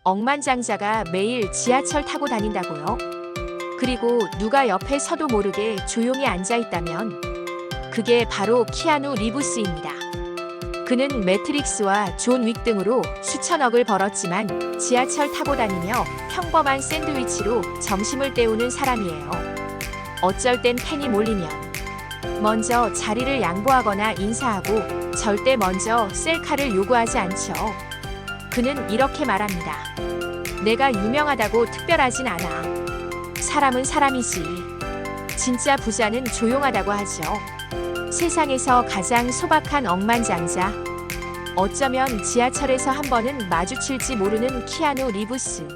억만장자가 매일 지하철 타고 다닌다고요? 그리고 누가 옆에 서도 모르게 조용히 앉아 있다면 그게 바로 키아누 리브스입니다. 그는 매트릭스와 존 윅 등으로 수천억을 벌었지만 지하철 타고 다니며 평범한 샌드위치로 점심을 때우는 사람이에요. 어쩔 땐 팬이 몰리면 먼저 자리를 양보하거나 인사하고 절대 먼저 셀카를 요구하지 않죠. 그는 이렇게 말합니다. 내가 유명하다고 특별하진 않아. 사람은 사람이지. 진짜 부자는 조용하다고 하죠. 세상에서 가장 소박한 억만장자. 어쩌면 지하철에서 한 번은 마주칠지 모르는 키아누 리브스.